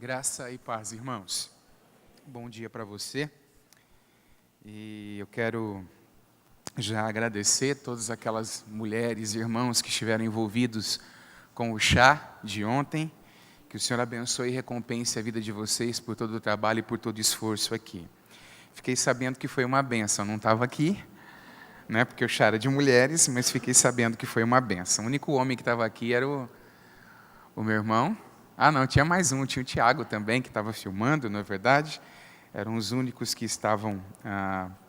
Graça e paz, irmãos. Bom dia para você. E eu quero já agradecer todas aquelas mulheres e irmãos que estiveram envolvidos com o chá de ontem. Que o Senhor abençoe e recompense a vida de vocês por todo o trabalho e por todo o esforço aqui. Fiquei sabendo que foi uma bênção. Não estava aqui, né, porque o chá era de mulheres, mas fiquei sabendo que foi uma bênção. O único homem que estava aqui era o meu irmão. Ah, não, tinha mais um, tinha o Tiago também, que estava filmando, não é verdade? Eram os únicos que estavam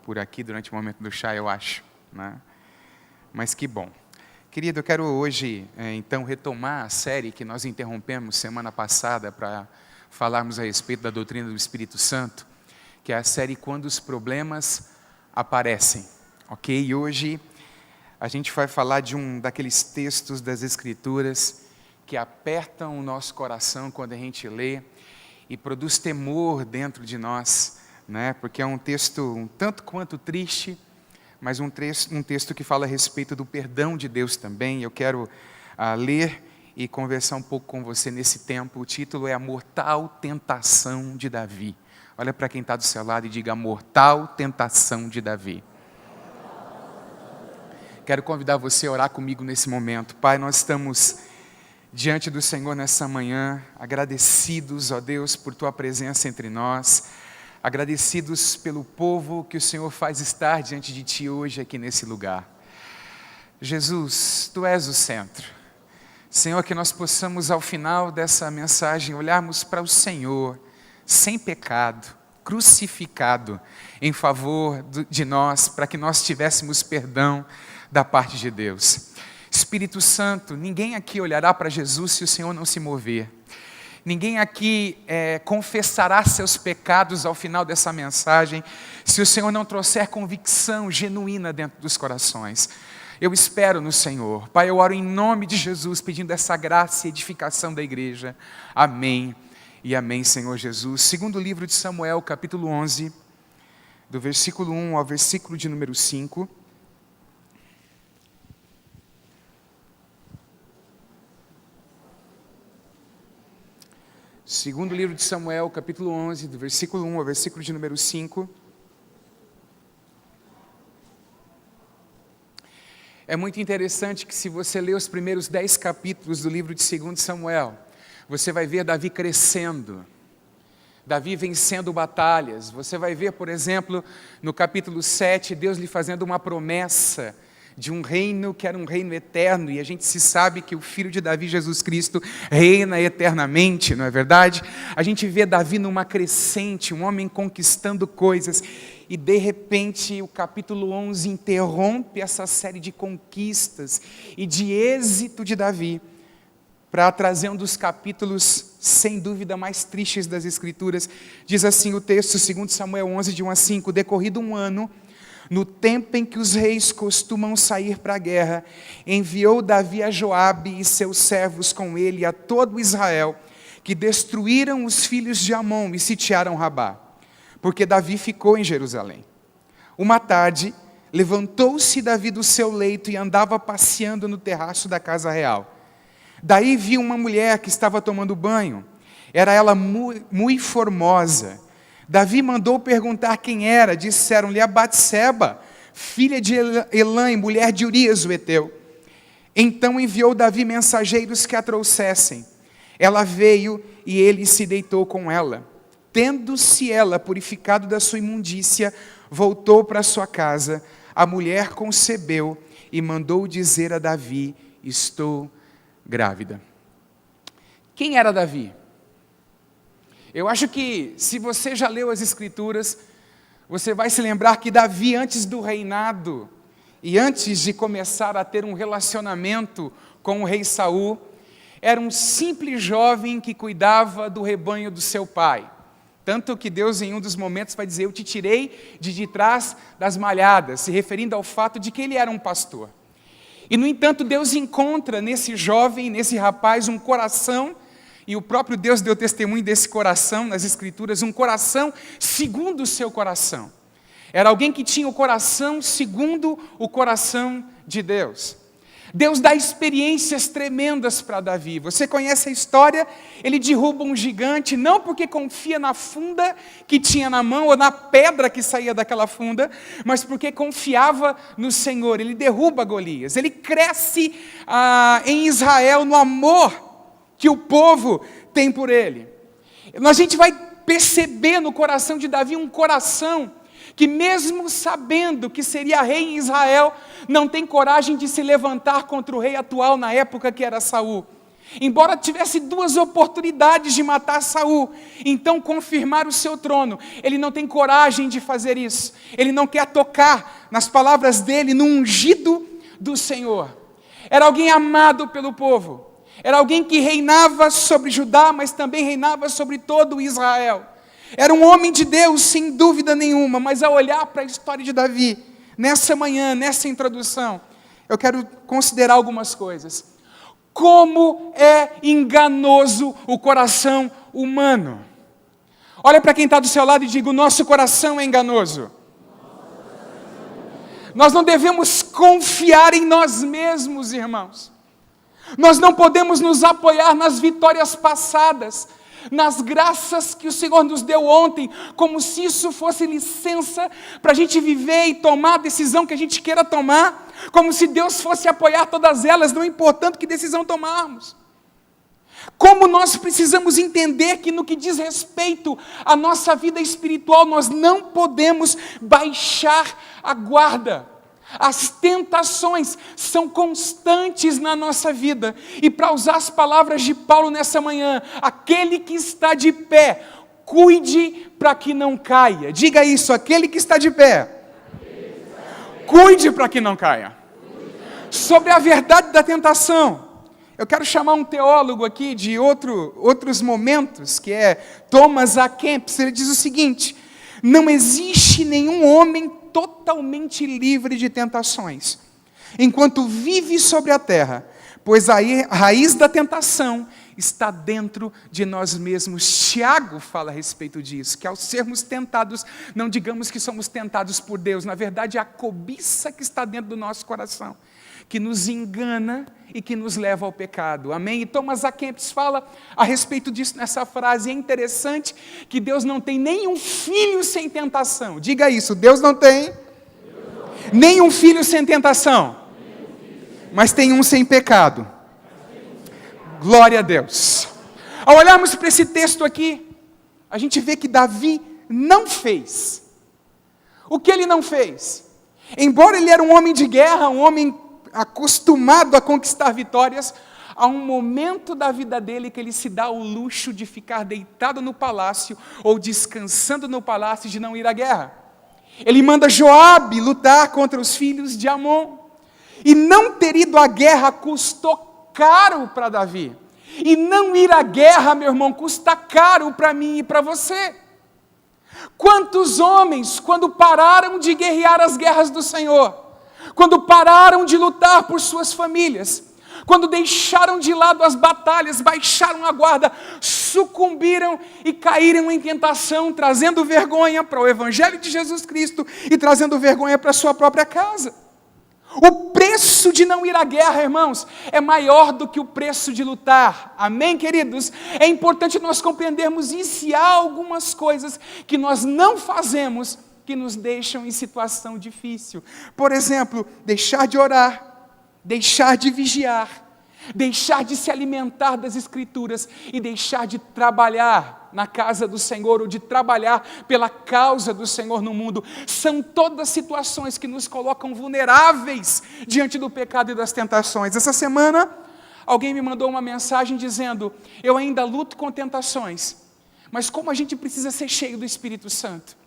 por aqui durante o momento do chá, eu acho, né? Mas que bom. Querido, eu quero hoje, então, retomar a série que nós interrompemos semana passada para falarmos a respeito da doutrina do Espírito Santo, que é a série Quando os Problemas Aparecem, ok? E hoje a gente vai falar de um daqueles textos das Escrituras que apertam o nosso coração quando a gente lê e produz temor dentro de nós, né? Porque é um texto um tanto quanto triste, mas um texto que fala a respeito do perdão de Deus também. Eu quero ler e conversar um pouco com você nesse tempo. O título é A Mortal Tentação de Davi. Olha para quem está do seu lado e diga: A Mortal Tentação de Davi. Quero convidar você a orar comigo nesse momento. Pai, nós estamos diante do Senhor nessa manhã, agradecidos, ó Deus, por Tua presença entre nós, agradecidos pelo povo que o Senhor faz estar diante de Ti hoje aqui nesse lugar. Jesus, Tu és o centro. Senhor, que nós possamos ao final dessa mensagem olharmos para o Senhor, sem pecado, crucificado, em favor de nós, para que nós tivéssemos perdão da parte de Deus. Espírito Santo, ninguém aqui olhará para Jesus se o Senhor não se mover. Ninguém aqui confessará seus pecados ao final dessa mensagem se o Senhor não trouxer convicção genuína dentro dos corações. Eu espero no Senhor. Pai, eu oro em nome de Jesus, pedindo essa graça e edificação da igreja. Amém e amém, Senhor Jesus. Segundo livro de Samuel, capítulo 11, do versículo 1 ao versículo de número 5. Segundo livro de Samuel, capítulo 11, do versículo 1 ao versículo de número 5. É muito interessante que se você ler os primeiros 10 capítulos do livro de 2 Samuel, você vai ver Davi crescendo, Davi vencendo batalhas. Você vai ver, por exemplo, no capítulo 7, Deus lhe fazendo uma promessa de um reino que era um reino eterno, e a gente se sabe que o Filho de Davi, Jesus Cristo, reina eternamente, não é verdade? A gente vê Davi numa crescente, um homem conquistando coisas, e de repente o capítulo 11 interrompe essa série de conquistas e de êxito de Davi, para trazer um dos capítulos, sem dúvida, mais tristes das Escrituras. Diz assim o texto, 2 Samuel 11, de 1 a 5, decorrido um ano, no tempo em que os reis costumam sair para a guerra, enviou Davi a Joabe e seus servos com ele a todo Israel, que destruíram os filhos de Amon e sitiaram Rabá, porque Davi ficou em Jerusalém. Uma tarde, levantou-se Davi do seu leito e andava passeando no terraço da casa real. Daí viu uma mulher que estava tomando banho. Era ela muito formosa. Davi mandou perguntar quem era. Disseram-lhe: a Batseba, filha de Elã, mulher de Urias o Heteu. Então enviou Davi mensageiros que a trouxessem. Ela veio e ele se deitou com ela. Tendo-se ela purificado da sua imundícia, voltou para sua casa. A mulher concebeu e mandou dizer a Davi: estou grávida. Quem era Davi? Eu acho que, se você já leu as Escrituras, você vai se lembrar que Davi, antes do reinado, e antes de começar a ter um relacionamento com o rei Saul, era um simples jovem que cuidava do rebanho do seu pai. Tanto que Deus, em um dos momentos, vai dizer: eu te tirei de trás das malhadas, se referindo ao fato de que ele era um pastor. E, no entanto, Deus encontra nesse jovem, nesse rapaz, um coração. E o próprio Deus deu testemunho desse coração nas Escrituras, um coração segundo o seu coração. Era alguém que tinha o coração segundo o coração de Deus. Deus dá experiências tremendas para Davi. Você conhece a história? Ele derruba um gigante, não porque confia na funda que tinha na mão, ou na pedra que saía daquela funda, mas porque confiava no Senhor. Ele derruba Golias. Ele cresce em Israel no amor que o povo tem por ele. A gente vai perceber no coração de Davi um coração que, mesmo sabendo que seria rei em Israel, não tem coragem de se levantar contra o rei atual na época, que era Saul. Embora tivesse 2 oportunidades de matar Saul, então confirmar o seu trono, ele não tem coragem de fazer isso. Ele não quer tocar, nas palavras dele, no ungido do Senhor. Era alguém amado pelo povo. Era alguém que reinava sobre Judá, mas também reinava sobre todo Israel. Era um homem de Deus, sem dúvida nenhuma, mas ao olhar para a história de Davi, nessa manhã, nessa introdução, eu quero considerar algumas coisas. Como é enganoso o coração humano. Olha para quem está do seu lado e diga: o nosso coração é enganoso. Nós não devemos confiar em nós mesmos, irmãos. Nós não podemos nos apoiar nas vitórias passadas, nas graças que o Senhor nos deu ontem, como se isso fosse licença para a gente viver e tomar a decisão que a gente queira tomar, como se Deus fosse apoiar todas elas, não importando que decisão tomarmos. Como nós precisamos entender que, no que diz respeito à nossa vida espiritual, nós não podemos baixar a guarda. As tentações são constantes na nossa vida. E, para usar as palavras de Paulo nessa manhã, aquele que está de pé, cuide para que não caia. Diga isso: aquele que está de pé, cuide para que não caia. Sobre a verdade da tentação, eu quero chamar um teólogo aqui de outros momentos, que é Thomas A. Kempis. Ele diz o seguinte: não existe nenhum homem totalmente livre de tentações, enquanto vive sobre a terra, pois a raiz da tentação está dentro de nós mesmos. Tiago fala a respeito disso, que ao sermos tentados, não digamos que somos tentados por Deus, na verdade é a cobiça que está dentro do nosso coração, que nos engana e que nos leva ao pecado. Amém? E Thomas A. Kempis fala a respeito disso nessa frase. É interessante que Deus não tem nenhum filho sem tentação. Diga isso: Deus não tem nenhum filho sem tentação, mas tem um sem pecado. Glória a Deus. Ao olharmos para esse texto aqui, a gente vê que Davi não fez. O que ele não fez? Embora ele era um homem de guerra, um homem acostumado a conquistar vitórias, há um momento da vida dele que ele se dá o luxo de ficar deitado no palácio ou descansando no palácio, de não ir à guerra. Ele manda Joabe lutar contra os filhos de Amon. E não ter ido à guerra custou caro para Davi. E não ir à guerra, meu irmão, custa caro para mim e para você. Quantos homens, quando pararam de guerrear as guerras do Senhor, quando pararam de lutar por suas famílias, quando deixaram de lado as batalhas, baixaram a guarda, sucumbiram e caíram em tentação, trazendo vergonha para o Evangelho de Jesus Cristo e trazendo vergonha para a sua própria casa. O preço de não ir à guerra, irmãos, é maior do que o preço de lutar. Amém, queridos? É importante nós compreendermos isso, e há algumas coisas que nós não fazemos que nos deixam em situação difícil. Por exemplo, deixar de orar, deixar de vigiar, deixar de se alimentar das Escrituras e deixar de trabalhar na casa do Senhor, ou de trabalhar pela causa do Senhor no mundo. São todas situações que nos colocam vulneráveis diante do pecado e das tentações. Essa semana, alguém me mandou uma mensagem dizendo: eu ainda luto com tentações, mas como a gente precisa ser cheio do Espírito Santo.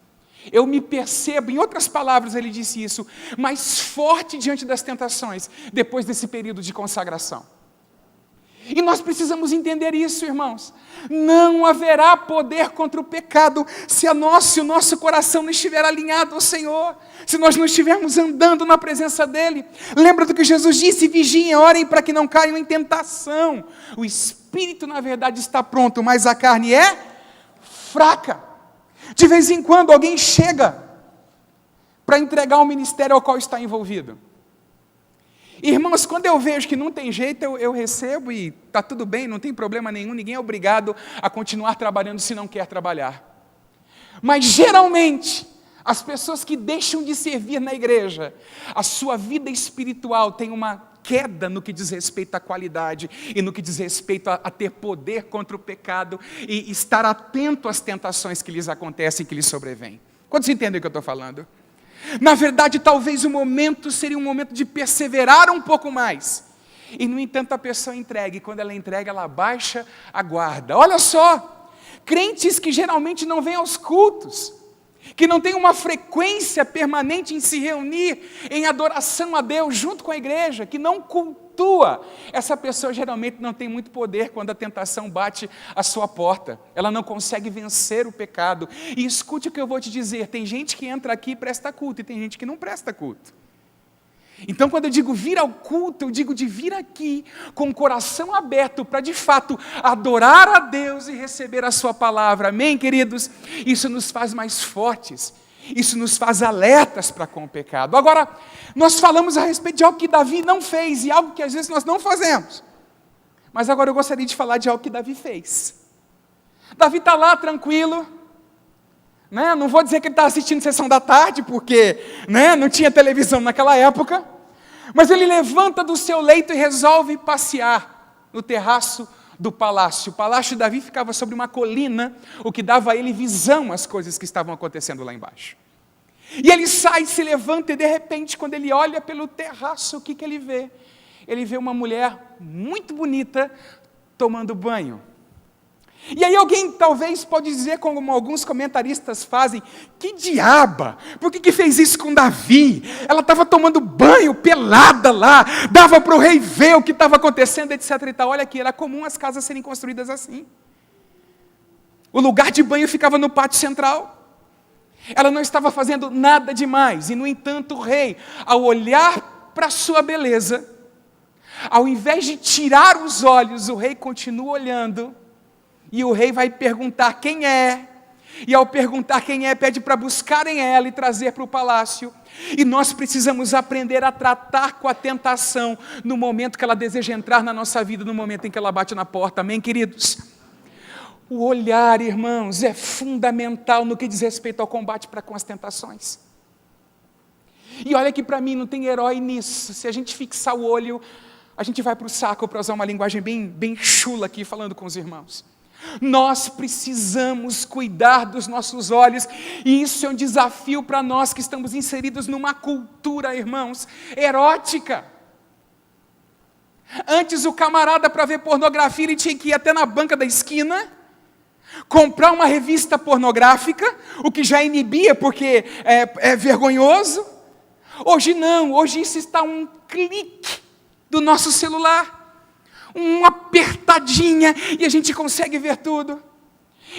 Eu me percebo, em outras palavras ele disse isso, mais forte diante das tentações, depois desse período de consagração. E nós precisamos entender isso, irmãos. Não haverá poder contra o pecado se o nosso coração não estiver alinhado ao Senhor, se nós não estivermos andando na presença dEle. Lembra do que Jesus disse: vigiem, orem para que não caiam em tentação. O espírito, na verdade, está pronto, mas a carne é fraca. De vez em quando alguém chega para entregar o ministério ao qual está envolvido. Irmãos, quando eu vejo que não tem jeito, eu recebo e está tudo bem, não tem problema nenhum, ninguém é obrigado a continuar trabalhando se não quer trabalhar. Mas geralmente, as pessoas que deixam de servir na igreja, a sua vida espiritual tem uma queda no que diz respeito à qualidade e no que diz respeito a ter poder contra o pecado e estar atento às tentações que lhes acontecem e que lhes sobrevêm. Quantos entendem o que eu estou falando? Na verdade, talvez o momento seria um momento de perseverar um pouco mais. E, no entanto, a pessoa entrega, e quando ela entrega, ela baixa a guarda. Olha só, crentes que geralmente não vêm aos cultos, que não têm uma frequência permanente em se reunir em adoração a Deus junto com a igreja, que não cultua, essa pessoa geralmente não tem muito poder quando a tentação bate à sua porta, ela não consegue vencer o pecado. E escute o que eu vou te dizer, tem gente que entra aqui e presta culto, e tem gente que não presta culto. Então, quando eu digo vir ao culto, eu digo de vir aqui com o coração aberto para, de fato, adorar a Deus e receber a sua palavra. Amém, queridos? Isso nos faz mais fortes, isso nos faz alertas para com o pecado. Agora, nós falamos a respeito de algo que Davi não fez e algo que às vezes nós não fazemos. Mas agora eu gostaria de falar de algo que Davi fez. Davi está lá tranquilo, né? Não vou dizer que ele está assistindo Sessão da Tarde, porque, né, não tinha televisão naquela época, mas ele levanta do seu leito e resolve passear no terraço do palácio. O palácio de Davi ficava sobre uma colina, o que dava a ele visão às coisas que estavam acontecendo lá embaixo. E ele sai, se levanta e de repente, quando ele olha pelo terraço, o que ele vê? Ele vê uma mulher muito bonita tomando banho. E aí alguém talvez pode dizer, como alguns comentaristas fazem, que diaba, por que fez isso com Davi? Ela estava tomando banho pelada lá, dava para o rei ver o que estava acontecendo, etc. e tal. Olha aqui, era comum as casas serem construídas assim. O lugar de banho ficava no pátio central. Ela não estava fazendo nada demais, e no entanto o rei, ao olhar para a sua beleza, ao invés de tirar os olhos, o rei continua olhando. E o rei vai perguntar quem é, e ao perguntar quem é, pede para buscarem ela e trazer para o palácio. E nós precisamos aprender a tratar com a tentação no momento que ela deseja entrar na nossa vida, no momento em que ela bate na porta, amém, queridos? O olhar, irmãos, é fundamental no que diz respeito ao combate para com as tentações. E olha que para mim não tem herói nisso, se a gente fixar o olho, a gente vai para o saco, para usar uma linguagem bem chula aqui, falando com os irmãos. Nós precisamos cuidar dos nossos olhos, e isso é um desafio para nós que estamos inseridos numa cultura, irmãos, erótica. Antes o camarada, para ver pornografia, ele tinha que ir até na banca da esquina, comprar uma revista pornográfica, o que já inibia porque é vergonhoso. Hoje não, hoje isso está a um clique do nosso celular. Uma apertadinha e a gente consegue ver tudo.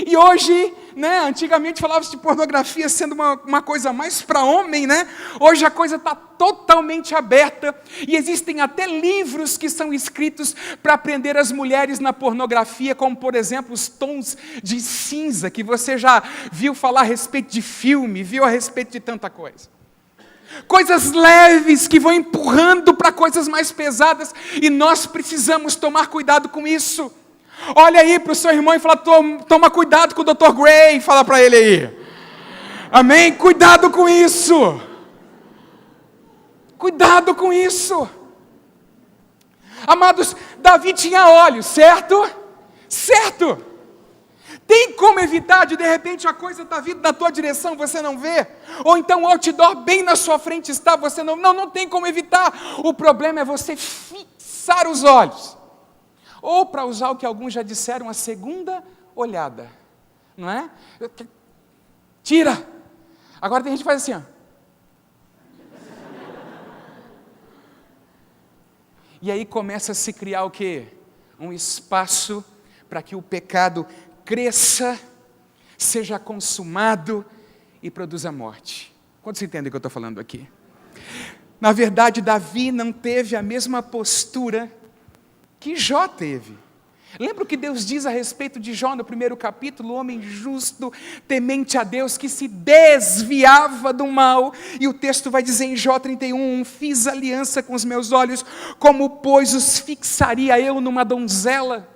E hoje, né, antigamente falava-se de pornografia sendo uma coisa mais para homem, né? Hoje a coisa está totalmente aberta e existem até livros que são escritos para aprender as mulheres na pornografia, como por exemplo os tons de cinza, que você já viu falar a respeito de filme, viu a respeito de tanta coisa. Coisas leves que vão empurrando para coisas mais pesadas, e nós precisamos tomar cuidado com isso. Olha aí para o seu irmão e fala, toma cuidado com o Dr. Gray, fala para ele aí. Amém? Cuidado com isso. Cuidado com isso. Amados, Davi tinha olhos, certo? Certo. Tem como evitar de repente a coisa está vindo na tua direção, você não vê? Ou então o outdoor bem na sua frente está, você não tem como evitar. O problema é você fixar os olhos. Ou para usar o que alguns já disseram, a segunda olhada. Não é? Tira. Agora tem gente que faz assim, ó. E aí começa a se criar o quê? Um espaço para que o pecado cresça, seja consumado e produza morte. Quantos entendem o que eu estou falando aqui? Na verdade, Davi não teve a mesma postura que Jó teve. Lembra o que Deus diz a respeito de Jó no primeiro capítulo? O homem justo, temente a Deus, que se desviava do mal. E o texto vai dizer em Jó 31, fiz aliança com os meus olhos, como pois os fixaria eu numa donzela.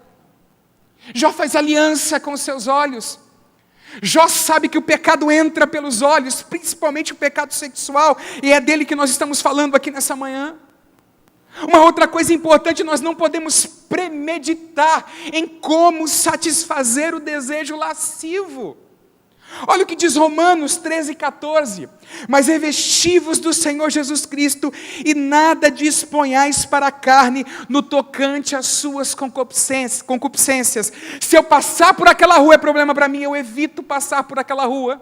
Jó faz aliança com os seus olhos. Jó sabe que o pecado entra pelos olhos, principalmente o pecado sexual, e é dele que nós estamos falando aqui nessa manhã. Uma outra coisa importante, nós não podemos premeditar em como satisfazer o desejo lascivo. Olha o que diz Romanos 13,14. Mas revesti-vos do Senhor Jesus Cristo e nada disponhais para a carne no tocante às suas concupiscências. Se eu passar por aquela rua é problema para mim, eu evito passar por aquela rua.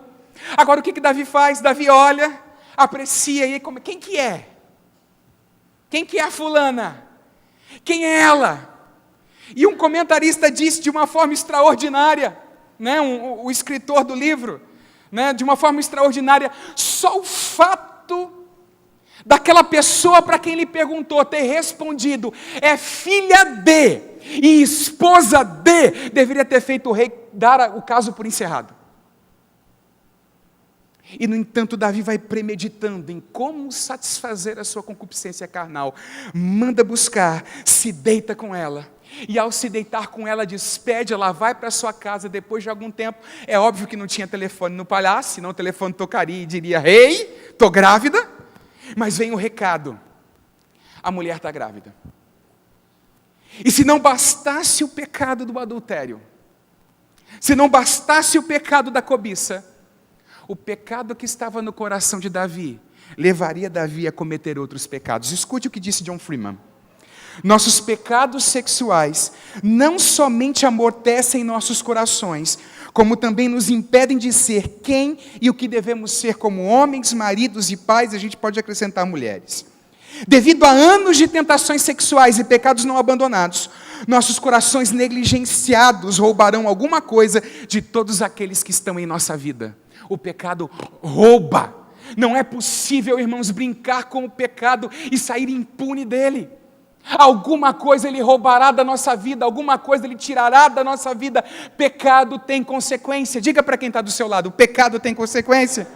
Agora o que Davi faz? Davi olha, aprecia, e quem que é? Quem que é a fulana? Quem é ela? E um comentarista disse de uma forma extraordinária, né, o escritor do livro, né, de uma forma extraordinária, só o fato daquela pessoa para quem ele perguntou ter respondido, é filha de e esposa de, deveria ter feito o rei dar o caso por encerrado. E no entanto Davi vai premeditando em como satisfazer a sua concupiscência carnal, manda buscar, se deita com ela, e ao se deitar com ela, despede, ela vai para sua casa depois de algum tempo. É óbvio que não tinha telefone no palácio, senão o telefone tocaria e diria, rei, estou grávida. Mas vem o recado, a mulher está grávida. E se não bastasse o pecado do adultério, se não bastasse o pecado da cobiça, o pecado que estava no coração de Davi levaria Davi a cometer outros pecados. Escute o que disse John Freeman. Nossos pecados sexuais não somente amortecem nossos corações, como também nos impedem de ser quem e o que devemos ser como homens, maridos e pais, a gente pode acrescentar mulheres. Devido a anos de tentações sexuais e pecados não abandonados, nossos corações negligenciados roubarão alguma coisa de todos aqueles que estão em nossa vida. O pecado rouba. Não é possível, irmãos, brincar com o pecado e sair impune dele. Alguma coisa ele roubará da nossa vida, alguma coisa ele tirará da nossa vida. Pecado tem consequência. Diga para quem está do seu lado, o pecado tem consequência.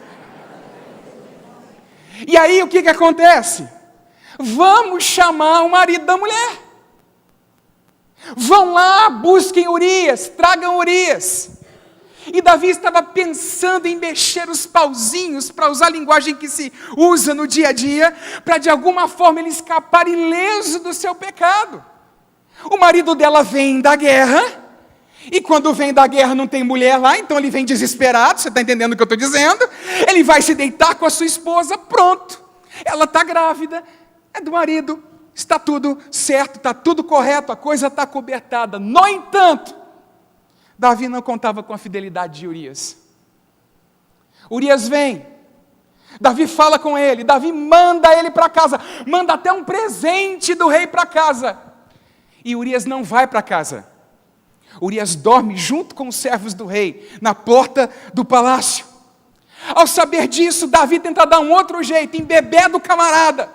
E aí o que acontece? Vamos chamar o marido da mulher. Vão lá, busquem Urias, tragam Urias. E Davi estava pensando em mexer os pauzinhos, para usar a linguagem que se usa no dia a dia, para de alguma forma ele escapar ileso do seu pecado. O marido dela vem da guerra, e quando vem da guerra não tem mulher lá, então ele vem desesperado, você está entendendo o que eu estou dizendo? Ele vai se deitar com a sua esposa, pronto, ela está grávida, é do marido, está tudo certo, está tudo correto, a coisa está cobertada. No entanto, Davi não contava com a fidelidade de Urias. Urias vem, Davi fala com ele, Davi manda ele para casa, manda até um presente do rei para casa. E Urias não vai para casa. Urias dorme junto com os servos do rei, na porta do palácio. Ao saber disso, Davi tenta dar um outro jeito, embeber do camarada.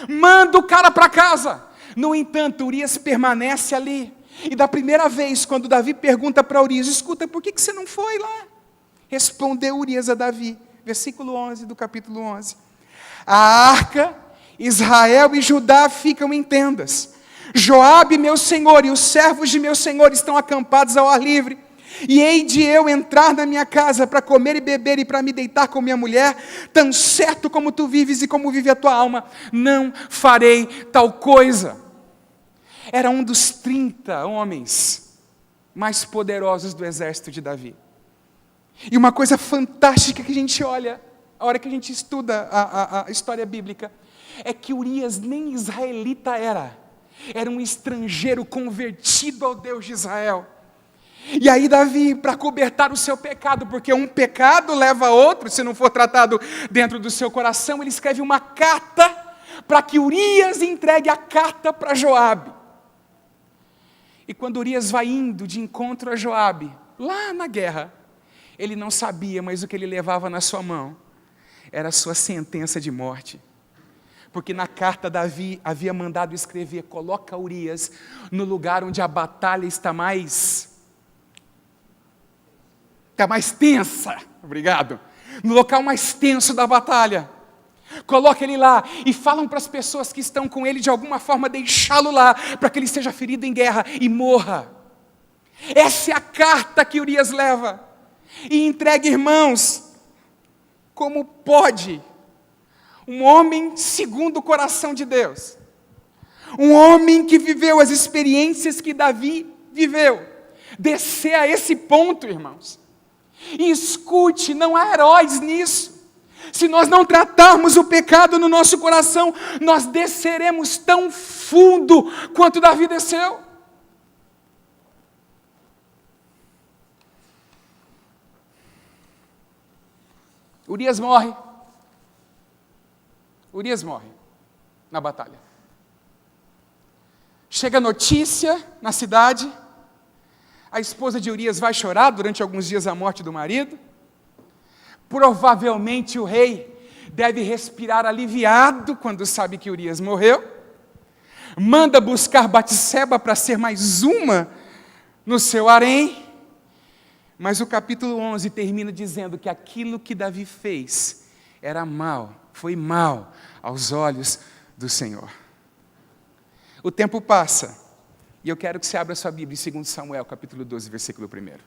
Manda o cara para casa. No entanto, Urias permanece ali. E da primeira vez, quando Davi pergunta para Urias, escuta, por que você não foi lá? Respondeu Urias a Davi, versículo 11 do capítulo 11. A arca, Israel e Judá ficam em tendas. Joabe, meu senhor, e os servos de meu senhor estão acampados ao ar livre. E hei de eu entrar na minha casa para comer e beber e para me deitar com minha mulher, tão certo como tu vives e como vive a tua alma, não farei tal coisa. Era um dos 30 homens mais poderosos do exército de Davi. E uma coisa fantástica que a gente olha, a hora que a gente estuda a história bíblica, é que Urias nem israelita era um estrangeiro convertido ao Deus de Israel. E aí Davi, para cobertar o seu pecado, porque um pecado leva a outro, se não for tratado dentro do seu coração, ele escreve uma carta para que Urias entregue a carta para Joabe. E quando Urias vai indo de encontro a Joabe, lá na guerra, ele não sabia, mas o que ele levava na sua mão era a sua sentença de morte. Porque na carta Davi havia mandado escrever: coloca Urias no lugar onde a batalha está mais tensa. Obrigado. No local mais tenso da batalha. Coloca ele lá e falam para as pessoas que estão com ele de alguma forma deixá-lo lá, para que ele seja ferido em guerra e morra. Essa é a carta que Urias leva e entrega, irmãos, como pode um homem segundo o coração de Deus, um homem que viveu as experiências que Davi viveu, descer a esse ponto, irmãos. E escute, não há heróis nisso. Se nós não tratarmos o pecado no nosso coração, nós desceremos tão fundo quanto Davi desceu. Urias morre. Urias morre na batalha. Chega a notícia na cidade. A esposa de Urias vai chorar durante alguns dias a morte do marido. Provavelmente o rei deve respirar aliviado quando sabe que Urias morreu. Manda buscar Batseba para ser mais uma no seu harém. Mas o capítulo 11 termina dizendo que aquilo que Davi fez era mal, foi mal aos olhos do Senhor. O tempo passa e eu quero que você abra sua Bíblia em 2 Samuel, capítulo 12, versículo 1.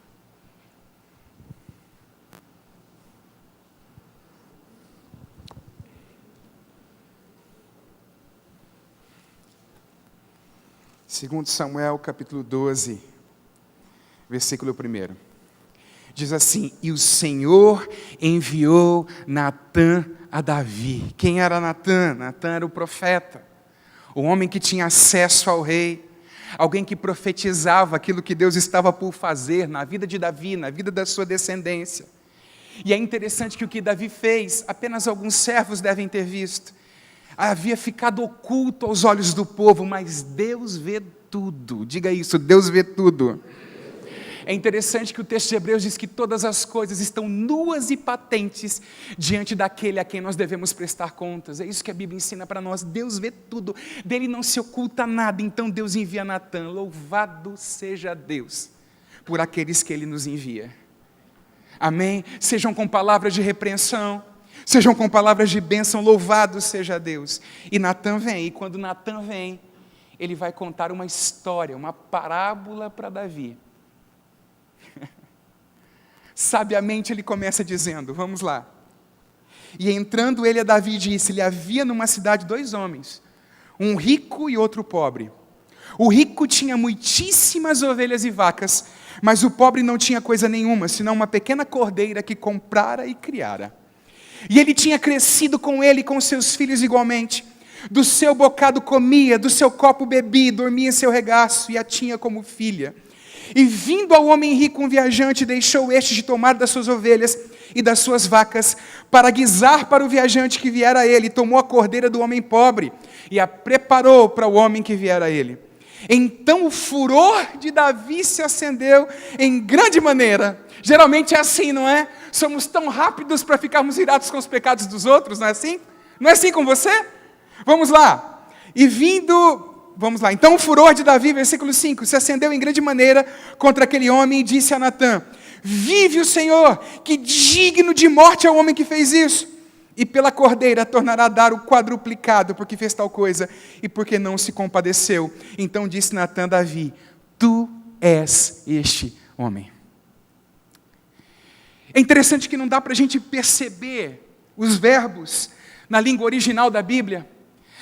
Segundo Samuel, capítulo 12, versículo 1. Diz assim: e o Senhor enviou Natã a Davi. Quem era Natã? Natã era o profeta, o homem que tinha acesso ao rei, alguém que profetizava aquilo que Deus estava por fazer na vida de Davi, na vida da sua descendência. E é interessante que o que Davi fez, apenas alguns servos devem ter visto. Havia ficado oculto aos olhos do povo, mas Deus vê tudo. Diga isso, Deus vê tudo. É interessante que o texto de Hebreus diz que todas as coisas estão nuas e patentes diante daquele a quem nós devemos prestar contas. É isso que a Bíblia ensina para nós. Deus vê tudo, dele não se oculta nada. Então Deus envia Natã. Louvado seja Deus por aqueles que ele nos envia. Amém? Sejam com palavras de repreensão, sejam com palavras de bênção, louvado seja Deus. E Natã vem, e quando Natã vem, ele vai contar uma história, uma parábola para Davi. Sabiamente ele começa dizendo, vamos lá. E entrando ele a Davi disse-lhe, havia numa cidade 2 homens, um rico e outro pobre. O rico tinha muitíssimas ovelhas e vacas, mas o pobre não tinha coisa nenhuma, senão uma pequena cordeira que comprara e criara. E ele tinha crescido com ele e com seus filhos igualmente. Do seu bocado comia, do seu copo bebia, dormia em seu regaço e a tinha como filha. E vindo ao homem rico um viajante, deixou este de tomar das suas ovelhas e das suas vacas, para guisar para o viajante que viera a ele, e tomou a cordeira do homem pobre, e a preparou para o homem que viera a ele. Então o furor de Davi se acendeu em grande maneira. Geralmente é assim, não é? Somos tão rápidos para ficarmos irados com os pecados dos outros, não é assim? Não é assim com você? Vamos lá. Vamos lá. Então o furor de Davi, versículo 5, se acendeu em grande maneira contra aquele homem e disse a Natã, vive o Senhor, que digno de morte é o homem que fez isso. E pela cordeira tornará a dar o quadruplicado, porque fez tal coisa, e porque não se compadeceu. Então disse Natã a Davi, tu és este homem. É interessante que não dá para a gente perceber os verbos na língua original da Bíblia,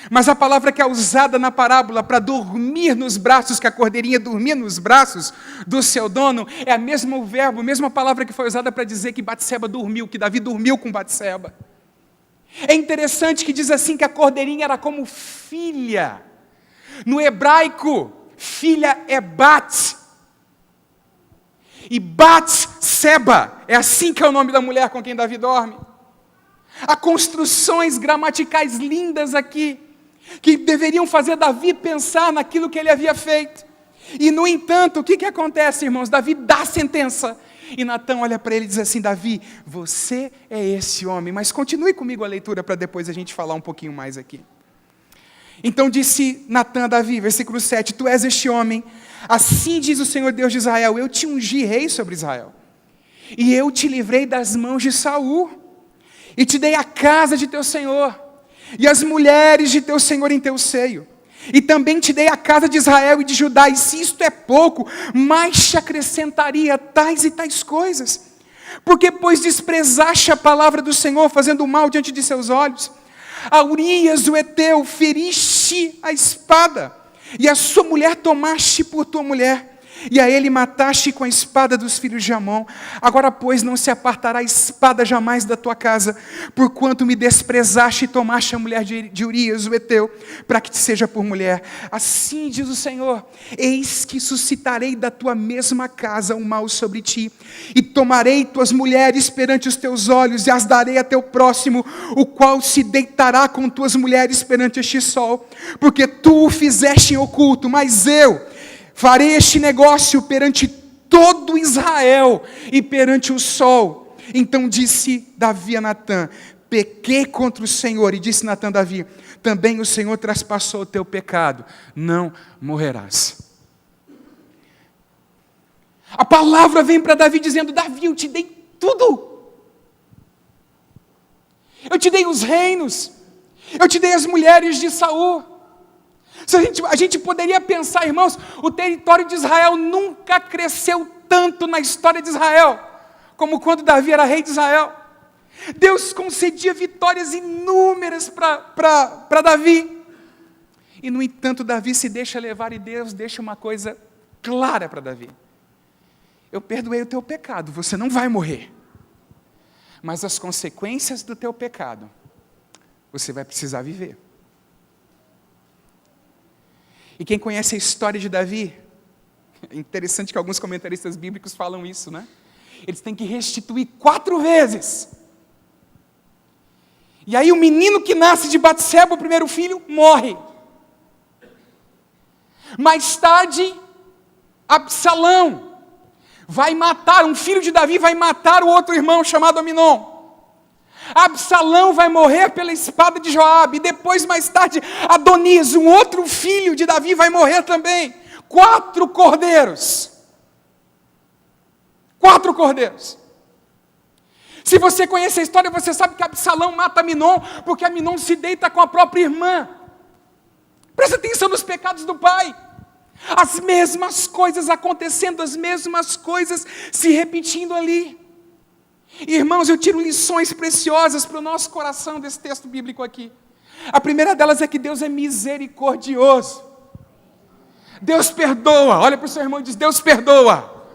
mas a palavra que é usada na parábola para dormir nos braços, que a cordeirinha dormia nos braços do seu dono, é a mesmo verbo, a mesma palavra que foi usada para dizer que Batseba dormiu, que Davi dormiu com Batseba. É interessante que diz assim que a cordeirinha era como filha. No hebraico, filha é Bat. E Batseba, é assim que é o nome da mulher com quem Davi dorme. Há construções gramaticais lindas aqui, que deveriam fazer Davi pensar naquilo que ele havia feito. E no entanto, o que acontece, irmãos? Davi dá a sentença. E Natã olha para ele e diz assim, Davi, você é esse homem. Mas continue comigo a leitura para depois a gente falar um pouquinho mais aqui. Então disse Natã a Davi, versículo 7, tu és este homem, assim diz o Senhor Deus de Israel, eu te ungi rei sobre Israel, e eu te livrei das mãos de Saul, e te dei a casa de teu senhor, e as mulheres de teu senhor em teu seio, e também te dei a casa de Israel e de Judá, e se isto é pouco, mais te acrescentaria tais e tais coisas, porque pois desprezaste a palavra do Senhor, fazendo mal diante de seus olhos, a Urias o Heteu feriste a espada, e a sua mulher tomaste por tua mulher, e a ele mataste com a espada dos filhos de Amon. Agora, pois, não se apartará a espada jamais da tua casa, porquanto me desprezaste e tomaste a mulher de Urias o Heteu, para que te seja por mulher. Assim diz o Senhor, eis que suscitarei da tua mesma casa um mal sobre ti, e tomarei tuas mulheres perante os teus olhos, e as darei a teu próximo, o qual se deitará com tuas mulheres perante este sol, porque tu o fizeste em oculto, mas eu farei este negócio perante todo Israel e perante o sol. Então disse Davi a Natã, pequei contra o Senhor. E disse Natã a Davi, também o Senhor traspassou o teu pecado, não morrerás. A palavra vem para Davi dizendo, Davi, eu te dei tudo. Eu te dei os reinos, eu te dei as mulheres de Saul. A gente poderia pensar, irmãos, o território de Israel nunca cresceu tanto na história de Israel, como quando Davi era rei de Israel. Deus concedia vitórias inúmeras para Davi. E no entanto, Davi se deixa levar e Deus deixa uma coisa clara para Davi. Eu perdoei o teu pecado, você não vai morrer. Mas as consequências do teu pecado, você vai precisar viver. E quem conhece a história de Davi, é interessante que alguns comentaristas bíblicos falam isso, né? Eles têm que restituir 4 vezes. E aí o menino que nasce de Batseba, o primeiro filho, morre. Mais tarde, Absalão vai matar, um filho de Davi vai matar o outro irmão chamado Aminon. Absalão vai morrer pela espada de Joabe, e depois, mais tarde, Adonias, um outro filho de Davi, vai morrer também. 4 cordeiros. 4 cordeiros. Se você conhece a história, você sabe que Absalão mata Aminon, porque Aminon se deita com a própria irmã. Presta atenção nos pecados do pai. As mesmas coisas acontecendo, as mesmas coisas se repetindo ali. Irmãos, eu tiro lições preciosas para o nosso coração desse texto bíblico aqui. A primeira delas é que Deus é misericordioso. Deus perdoa. Olha para o seu irmão e diz, Deus perdoa.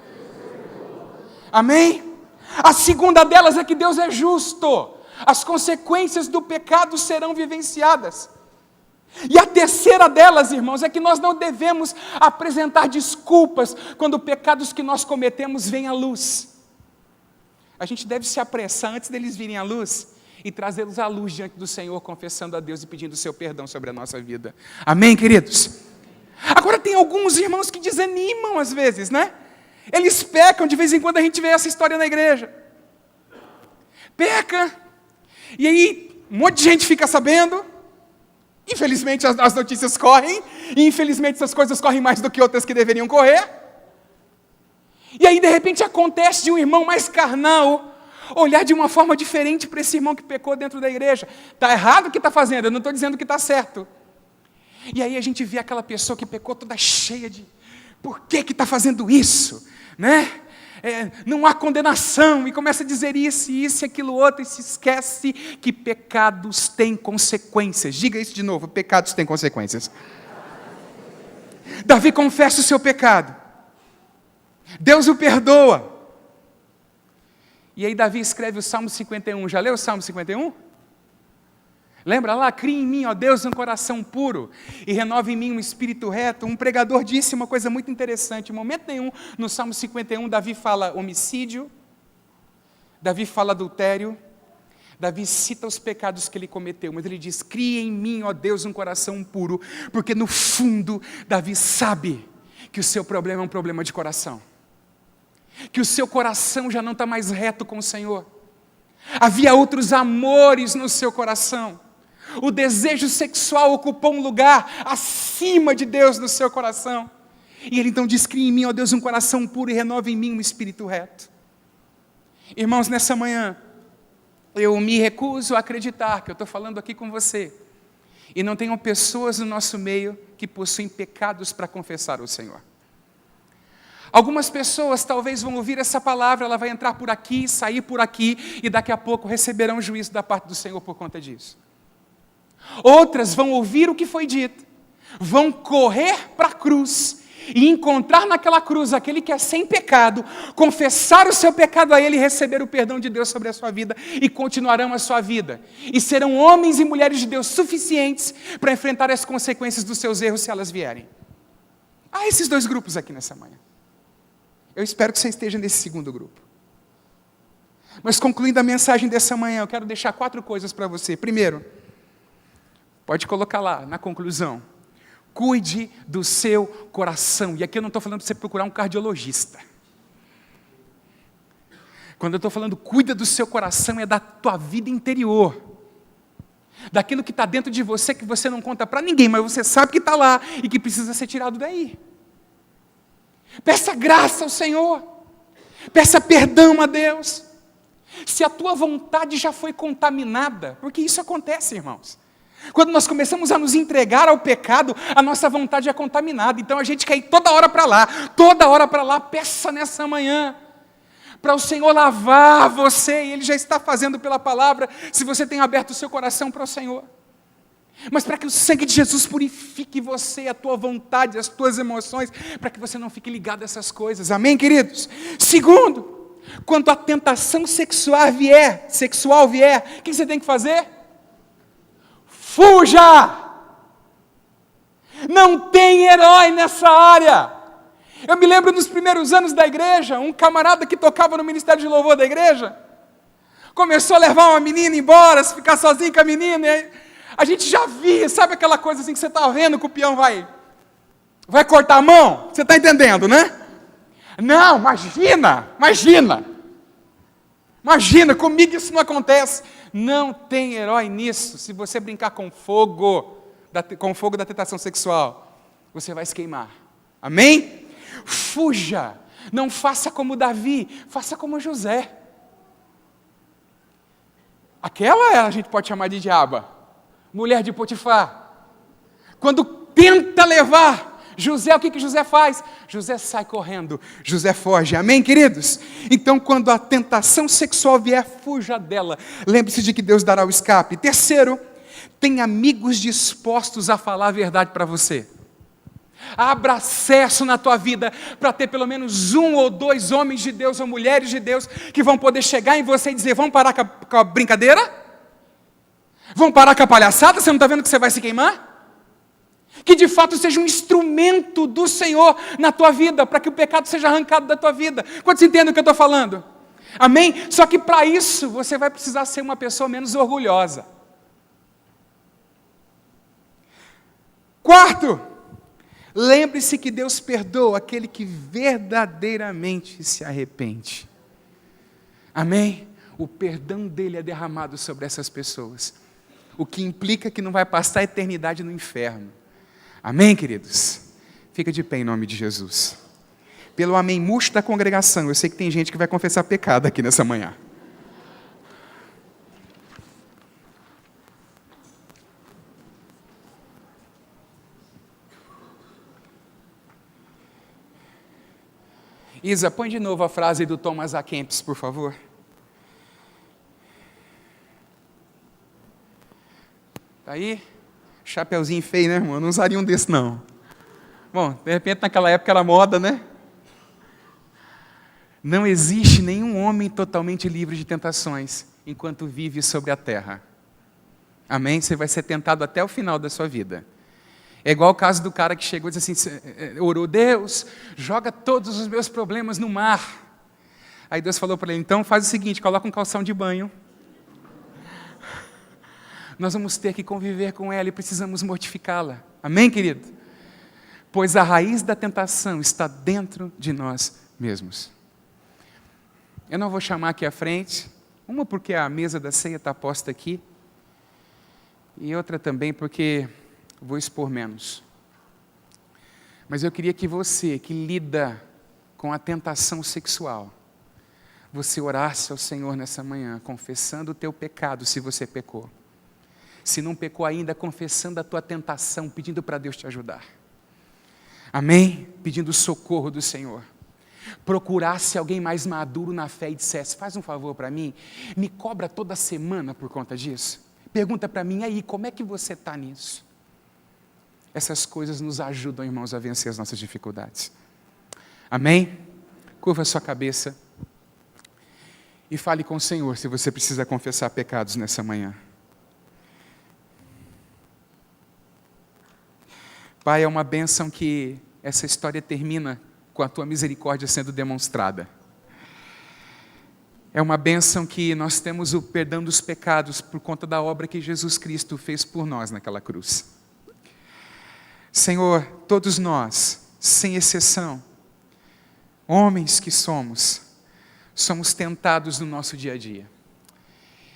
Amém? A segunda delas é que Deus é justo. As consequências do pecado serão vivenciadas. E a terceira delas, irmãos, é que nós não devemos apresentar desculpas quando pecados que nós cometemos vêm à luz. A gente deve se apressar antes deles virem à luz e trazê-los à luz diante do Senhor, confessando a Deus e pedindo o seu perdão sobre a nossa vida. Amém, queridos? Agora tem alguns irmãos que desanimam às vezes, né? Eles pecam, de vez em quando a gente vê essa história na igreja. Peca, e aí um monte de gente fica sabendo. Infelizmente as notícias correm, e infelizmente essas coisas correm mais do que outras que deveriam correr. E aí de repente acontece de um irmão mais carnal olhar de uma forma diferente para esse irmão que pecou dentro da igreja. Está errado o que está fazendo, eu não estou dizendo que está certo. E aí a gente vê aquela pessoa que pecou toda cheia de, por que está fazendo isso? Né? Não há condenação, e começa a dizer isso, e aquilo outro, e se esquece que pecados têm consequências. Diga isso de novo, pecados têm consequências. Davi confessa o seu pecado. Deus o perdoa. E aí Davi escreve o Salmo 51. Já leu o Salmo 51? Lembra lá? Cria em mim, ó Deus, um coração puro e renova em mim um espírito reto. Um pregador disse uma coisa muito interessante. Em momento nenhum, no Salmo 51, Davi fala homicídio, Davi fala adultério, Davi cita os pecados que ele cometeu, mas ele diz, cria em mim, ó Deus, um coração puro, porque no fundo, Davi sabe que o seu problema é um problema de coração. Que o seu coração já não está mais reto com o Senhor. Havia outros amores no seu coração, O desejo sexual ocupou um lugar acima de Deus no seu coração. E ele então diz: cria em mim, ó Deus, um coração puro e renova em mim um espírito reto. Irmãos, nessa manhã, eu me recuso a acreditar que eu estou falando aqui com você e não tenham pessoas no nosso meio que possuem pecados para confessar ao Senhor. Algumas pessoas talvez vão ouvir essa palavra, ela vai entrar por aqui, sair por aqui, e daqui a pouco receberão juízo da parte do Senhor por conta disso. Outras vão ouvir o que foi dito, vão correr para a cruz, e encontrar naquela cruz aquele que é sem pecado, confessar o seu pecado a Ele e receber o perdão de Deus sobre a sua vida, e continuarão a sua vida, e serão homens e mulheres de Deus suficientes para enfrentar as consequências dos seus erros se elas vierem. Há esses dois grupos aqui nessa manhã. Eu espero que você esteja nesse segundo grupo. Mas concluindo a mensagem dessa manhã, eu quero deixar 4 coisas para você. Primeiro, pode colocar lá na conclusão: cuide do seu coração. E aqui eu não estou falando para você procurar um cardiologista. Quando eu estou falando cuida do seu coração, é da tua vida interior. Daquilo que está dentro de você, que você não conta para ninguém, mas você sabe que está lá e que precisa ser tirado daí. Peça graça ao Senhor. Peça perdão a Deus. Se a tua vontade já foi contaminada, porque isso acontece, irmãos. Quando nós começamos a nos entregar ao pecado, a nossa vontade é contaminada. Então a gente quer ir toda hora para lá, toda hora para lá. Peça nessa manhã para o Senhor lavar você, e Ele já está fazendo pela palavra, se você tem aberto o seu coração para o Senhor. Mas para que o sangue de Jesus purifique você, a tua vontade, as tuas emoções, para que você não fique ligado a essas coisas. Amém, queridos? Segundo, quando a tentação sexual vier, o que você tem que fazer? Fuja! Não tem herói nessa área. Eu me lembro nos primeiros anos da igreja, um camarada que tocava no ministério de louvor da igreja, começou a levar uma menina embora, se ficar sozinho com a menina, a gente já via, sabe aquela coisa assim que você está vendo que o peão vai cortar a mão? Você está entendendo, né? Não, imagina, comigo isso não acontece. Não tem herói nisso. Se você brincar com fogo da tentação sexual, você vai se queimar. Amém? Fuja, não faça como Davi, faça como José. Aquela a gente pode chamar de diaba, mulher de Potifar. Quando tenta levar José, o que José faz? José sai correndo, José foge. Amém, queridos? Então, quando a tentação sexual vier, fuja dela. Lembre-se de que Deus dará o escape. Terceiro, tem amigos dispostos a falar a verdade para você. Abra acesso na tua vida para ter pelo menos 1 ou 2 homens de Deus ou mulheres de Deus que vão poder chegar em você e dizer: vamos parar com a brincadeira? Vamos parar com a palhaçada? Você não está vendo que você vai se queimar? Que de fato seja um instrumento do Senhor na tua vida, para que o pecado seja arrancado da tua vida. Quantos entendem o que eu estou falando? Amém? Só que para isso você vai precisar ser uma pessoa menos orgulhosa. Quarto, lembre-se que Deus perdoa aquele que verdadeiramente se arrepende. Amém? O perdão dele é derramado sobre essas pessoas, o que implica que não vai passar a eternidade no inferno. Amém, queridos? Fica de pé em nome de Jesus. Pelo amém murcho da congregação, eu sei que tem gente que vai confessar pecado aqui nessa manhã. Isa, põe de novo a frase do Thomas A. Kempis, por favor. Tá aí? Chapeuzinho feio, né, irmão? Eu não usaria um desse, não. Bom, de repente, naquela época era moda, né? Não existe nenhum homem totalmente livre de tentações enquanto vive sobre a terra. Amém? Você vai ser tentado até o final da sua vida. É igual o caso do cara que chegou e disse assim, orou: Deus, joga todos os meus problemas no mar. Aí Deus falou para ele: então faz o seguinte, coloca um calção de banho. Nós vamos ter que conviver com ela e precisamos mortificá-la. Amém, querido? Pois a raiz da tentação está dentro de nós mesmos. Eu não vou chamar aqui à frente, uma porque a mesa da ceia está posta aqui, E outra também porque vou expor menos. Mas eu queria que você, que lida com a tentação sexual, você orasse ao Senhor nessa manhã, confessando o teu pecado, se você pecou. Se não pecou ainda, confessando a tua tentação, pedindo para Deus te ajudar. Amém? Pedindo socorro do Senhor. Procurasse alguém mais maduro na fé e dissesse, faz um favor para mim, me cobra toda semana por conta disso. Pergunta para mim, aí, como é que você está nisso? Essas coisas nos ajudam, irmãos, a vencer as nossas dificuldades. Amém? Curva a sua cabeça e fale com o Senhor se você precisa confessar pecados nessa manhã. Pai, é uma bênção que essa história termina com a Tua misericórdia sendo demonstrada. É uma bênção que nós temos o perdão dos pecados por conta da obra que Jesus Cristo fez por nós naquela cruz. Senhor, todos nós, sem exceção, homens que somos tentados no nosso dia a dia.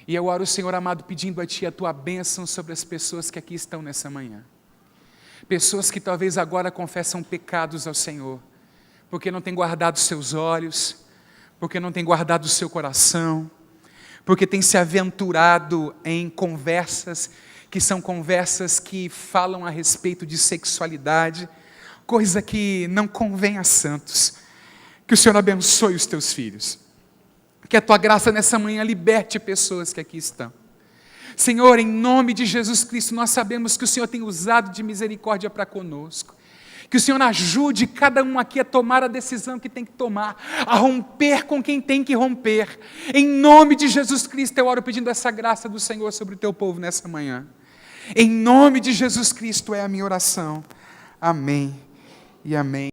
E eu oro, Senhor amado, pedindo a Ti a Tua bênção sobre as pessoas que aqui estão nessa manhã. Pessoas que talvez agora confessam pecados ao Senhor, porque não têm guardado seus olhos, porque não têm guardado o seu coração, porque têm se aventurado em conversas que são conversas que falam a respeito de sexualidade, coisa que não convém a santos. Que o Senhor abençoe os Teus filhos. Que a Tua graça nessa manhã liberte pessoas que aqui estão. Senhor, em nome de Jesus Cristo, nós sabemos que o Senhor tem usado de misericórdia para conosco. Que o Senhor ajude cada um aqui a tomar a decisão que tem que tomar, a romper com quem tem que romper. Em nome de Jesus Cristo, eu oro pedindo essa graça do Senhor sobre o Teu povo nessa manhã. Em nome de Jesus Cristo é a minha oração. Amém e amém.